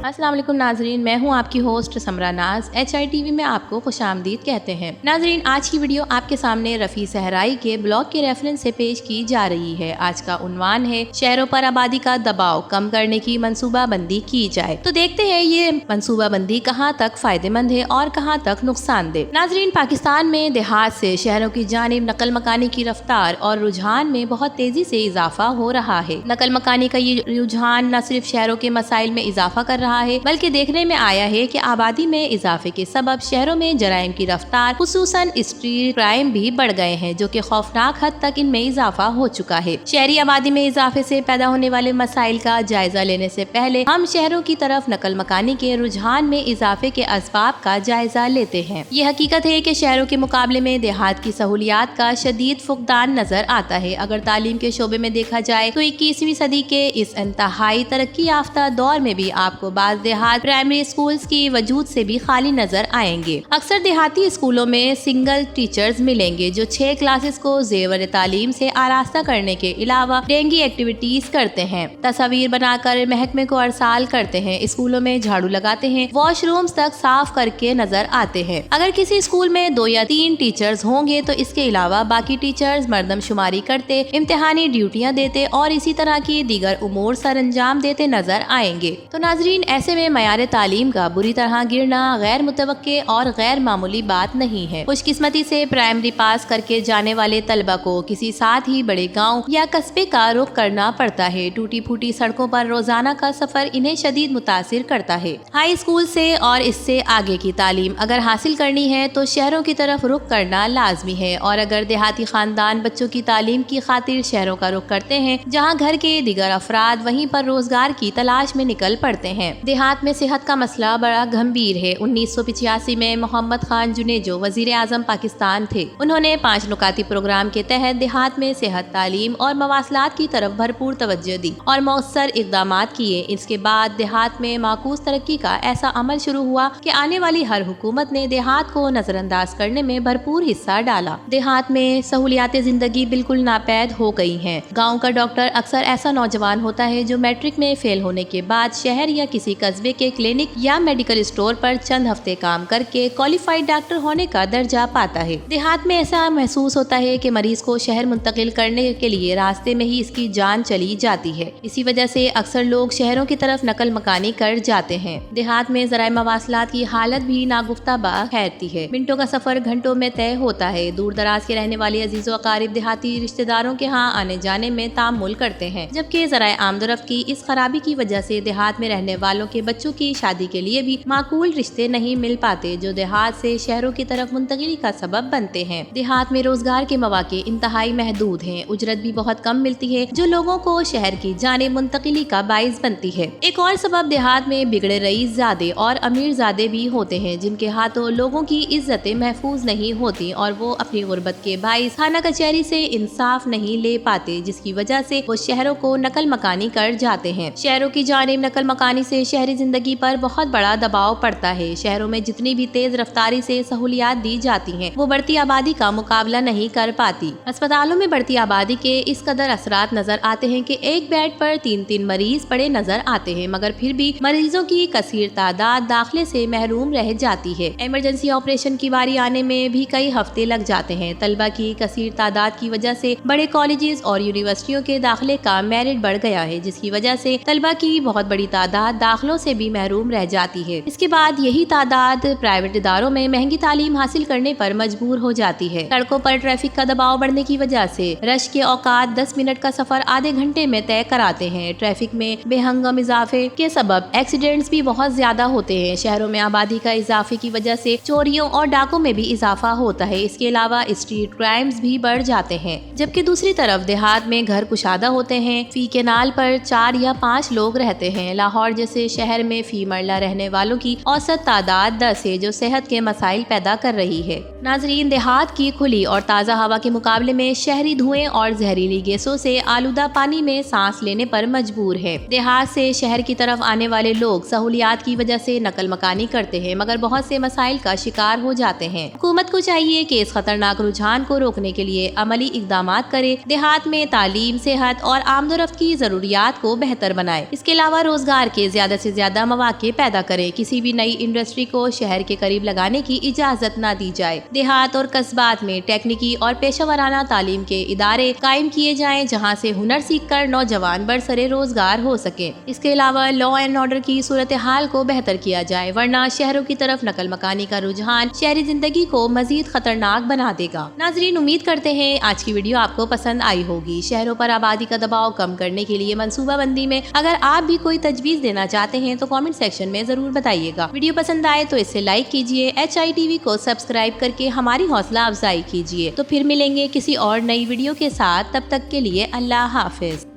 السلام علیکم ناظرین، میں ہوں آپ کی ہوسٹ سمرا ناز۔ HITV میں آپ کو خوش آمدید کہتے ہیں۔ ناظرین، آج کی ویڈیو آپ کے سامنے رفیع صحرائی کے بلاگ کے ریفرنس سے پیش کی جا رہی ہے۔ آج کا عنوان ہے شہروں پر آبادی کا دباؤ کم کرنے کی منصوبہ بندی کی جائے۔ تو دیکھتے ہیں یہ منصوبہ بندی کہاں تک فائدہ مند ہے اور کہاں تک نقصان دہ۔ ناظرین، پاکستان میں دیہات سے شہروں کی جانب نقل مکانی کی رفتار اور رجحان میں بہت تیزی سے اضافہ ہو رہا ہے۔ نقل مکانی کا یہ رجحان نہ صرف شہروں کے مسائل میں اضافہ کر رہا ہے بلکہ دیکھنے میں آیا ہے کہ آبادی میں اضافے کے سبب شہروں میں جرائم کی رفتار خصوصاً اسٹریٹ کرائم بھی بڑھ گئے ہیں، جو کہ خوفناک حد تک ان میں اضافہ ہو چکا ہے۔ شہری آبادی میں اضافے سے پیدا ہونے والے مسائل کا جائزہ لینے سے پہلے ہم شہروں کی طرف نقل مکانی کے رجحان میں اضافے کے اسباب کا جائزہ لیتے ہیں۔ یہ حقیقت ہے کہ شہروں کے مقابلے میں دیہات کی سہولیات کا شدید فقدان نظر آتا ہے۔ اگر تعلیم کے شعبے میں دیکھا جائے تو 21ویں صدی کے اس انتہائی ترقی یافتہ دور میں بھی آپ کو بعض دیہات پرائمری اسکولز کی وجود سے بھی خالی نظر آئیں گے۔ اکثر دیہاتی اسکولوں میں سنگل ٹیچرز ملیں گے جو 6 کلاسز کو زیور تعلیم سے آراستہ کرنے کے علاوہ ڈینگی ایکٹیویٹیز کرتے ہیں، تصاویر بنا کر محکمے کو ارسال کرتے ہیں، اسکولوں میں جھاڑو لگاتے ہیں، واش رومز تک صاف کر کے نظر آتے ہیں۔ اگر کسی اسکول میں 2 یا 3 ٹیچرز ہوں گے تو اس کے علاوہ باقی ٹیچرز مردم شماری کرتے، امتحانی ڈیوٹیاں دیتے اور اسی طرح کی دیگر امور سر انجام دیتے نظر آئیں گے۔ تو ناظرین، ایسے میں معیار تعلیم کا بری طرح گرنا غیر متوقع اور غیر معمولی بات نہیں ہے۔ خوش قسمتی سے پرائمری پاس کر کے جانے والے طلبہ کو کسی ساتھ ہی بڑے گاؤں یا قصبے کا رخ کرنا پڑتا ہے۔ ٹوٹی پھوٹی سڑکوں پر روزانہ کا سفر انہیں شدید متاثر کرتا ہے۔ ہائی اسکول سے اور اس سے آگے کی تعلیم اگر حاصل کرنی ہے تو شہروں کی طرف رخ کرنا لازمی ہے، اور اگر دیہاتی خاندان بچوں کی تعلیم کی خاطر شہروں کا رخ کرتے ہیں جہاں گھر کے دیگر افراد وہیں پر روزگار کی تلاش میں نکل پڑتے ہیں۔ دیہات میں صحت کا مسئلہ بڑا گھمبیر ہے۔ 1985 میں محمد خان جنیجو وزیر اعظم پاکستان تھے۔ انہوں نے 5 نکاتی پروگرام کے تحت دیہات میں صحت، تعلیم اور مواصلات کی طرف بھرپور توجہ دی اور مؤثر اقدامات کیے۔ اس کے بعد دیہات میں معکوس ترقی کا ایسا عمل شروع ہوا کہ آنے والی ہر حکومت نے دیہات کو نظر انداز کرنے میں بھرپور حصہ ڈالا۔ دیہات میں سہولیات زندگی بالکل ناپید ہو گئی ہیں۔ گاؤں کا ڈاکٹر اکثر ایسا نوجوان ہوتا ہے جو میٹرک میں فیل ہونے کے بعد شہر یا کسی قصبے کے کلینک یا میڈیکل اسٹور پر چند ہفتے کام کر کے کوالیفائڈ ڈاکٹر ہونے کا درجہ پاتا ہے۔ دیہات میں ایسا محسوس ہوتا ہے کہ مریض کو شہر منتقل کرنے کے لیے راستے میں ہی اس کی جان چلی جاتی ہے۔ اسی وجہ سے اکثر لوگ شہروں کی طرف نقل مکانی کر جاتے ہیں۔ دیہات میں ذرائع مواصلات کی حالت بھی ناگفتہ خیرتی ہے۔ منٹوں کا سفر گھنٹوں میں طے ہوتا ہے۔ دور دراز کے رہنے والے عزیز و اقارب دیہاتی رشتہ داروں کے ہاں آنے جانے میں تعامل کرتے ہیں، جبکہ ذرائع آمد و رفت کی اس خرابی کی وجہ سے دیہات میں رہنے والوں کے بچوں کی شادی کے لیے بھی معقول رشتے نہیں مل پاتے جو دیہات سے شہروں کی طرف منتقلی کا سبب بنتے ہیں۔ دیہات میں روزگار کے مواقع انتہائی محدود ہیں، اجرت بھی بہت کم ملتی ہے جو لوگوں کو شہر کی جانب منتقلی کا باعث بنتی ہے۔ ایک اور سبب دیہات میں بگڑے رئیس زادے اور امیر زادے بھی ہوتے ہیں جن کے ہاتھوں لوگوں کی عزتیں محفوظ نہیں ہوتی اور وہ اپنی غربت کے باعث تھانہ کچہری سے انصاف نہیں لے پاتے، جس کی وجہ سے وہ شہروں کو نقل مکانی کر جاتے ہیں۔ شہروں کی جانب نقل مکانی سے شہری زندگی پر بہت بڑا دباؤ پڑتا ہے۔ شہروں میں جتنی بھی تیز رفتاری سے سہولیات دی جاتی ہیں وہ بڑھتی آبادی کا مقابلہ نہیں کر پاتی۔ اسپتالوں میں بڑھتی آبادی کے اس قدر اثرات نظر آتے ہیں کہ ایک بیڈ پر 3 مریض پڑے نظر آتے ہیں، مگر پھر بھی مریضوں کی کثیر تعداد داخلے سے محروم رہ جاتی ہے۔ ایمرجنسی آپریشن کی باری آنے میں بھی کئی ہفتے لگ جاتے ہیں۔ طلبہ کی کثیر تعداد کی وجہ سے بڑے کالجز اور یونیورسٹیوں کے داخلے کا میرٹ بڑھ گیا ہے، جس کی وجہ سے طلبہ کی بہت بڑی تعداد داخلوں سے بھی محروم رہ جاتی ہے۔ اس کے بعد یہی تعداد پرائیویٹ اداروں میں مہنگی تعلیم حاصل کرنے پر مجبور ہو جاتی ہے۔ سڑکوں پر ٹریفک کا دباؤ بڑھنے کی وجہ سے رش کے اوقات 10 منٹ کا سفر آدھے گھنٹے میں طے کراتے ہیں۔ ٹریفک میں بے ہنگم اضافے کے سبب ایکسیڈنٹس بھی بہت زیادہ ہوتے ہیں۔ شہروں میں آبادی کا اضافے کی وجہ سے چوریوں اور ڈاکوں میں بھی اضافہ ہوتا ہے۔ اس کے علاوہ اسٹریٹ کرائمز بھی بڑھ جاتے ہیں، جبکہ دوسری طرف دیہات میں گھر کشادہ ہوتے ہیں۔ فی کنال پر 4 یا 5 لوگ رہتے ہیں۔ لاہور جیسے شہر میں فی مرلہ رہنے والوں کی اوسط تعداد 10 ہے، جو صحت کے مسائل پیدا کر رہی ہے۔ ناظرین، دیہات کی کھلی اور تازہ ہوا کے مقابلے میں شہری دھوئیں اور زہریلی گیسوں سے آلودہ پانی میں سانس لینے پر مجبور ہے۔ دیہات سے شہر کی طرف آنے والے لوگ سہولیات کی وجہ سے نقل مکانی کرتے ہیں، مگر بہت سے مسائل کا شکار ہو جاتے ہیں۔ حکومت کو چاہیے کہ اس خطرناک رجحان کو روکنے کے لیے عملی اقدامات کرے، دیہات میں تعلیم، صحت اور آمد و رفت کی ضروریات کو بہتر بنائے۔ اس کے علاوہ روزگار کے زیادہ زیادہ سے زیادہ مواقع پیدا کریں۔ کسی بھی نئی انڈسٹری کو شہر کے قریب لگانے کی اجازت نہ دی جائے۔ دیہات اور قصبات میں ٹیکنیکی اور پیشہ ورانہ تعلیم کے ادارے قائم کیے جائیں جہاں سے ہنر سیکھ کر نوجوان برسرے روزگار ہو سکیں۔ اس کے علاوہ لا اینڈ آرڈر کی صورتحال کو بہتر کیا جائے، ورنہ شہروں کی طرف نقل مکانی کا رجحان شہری زندگی کو مزید خطرناک بنا دے گا۔ ناظرین، امید کرتے ہیں آج کی ویڈیو آپ کو پسند آئی ہوگی۔ شہروں پر آبادی کا دباؤ کم کرنے کے لیے منصوبہ بندی میں اگر آپ بھی کوئی تجویز دینا چاہتے ہیں تو کامنٹ سیکشن میں ضرور بتائیے گا۔ ویڈیو پسند آئے تو اسے لائک کیجیے، HI TV کو سبسکرائب کر کے ہماری حوصلہ افزائی کیجیے۔ تو پھر ملیں گے کسی اور نئی ویڈیو کے ساتھ، تب تک کے لیے اللہ حافظ۔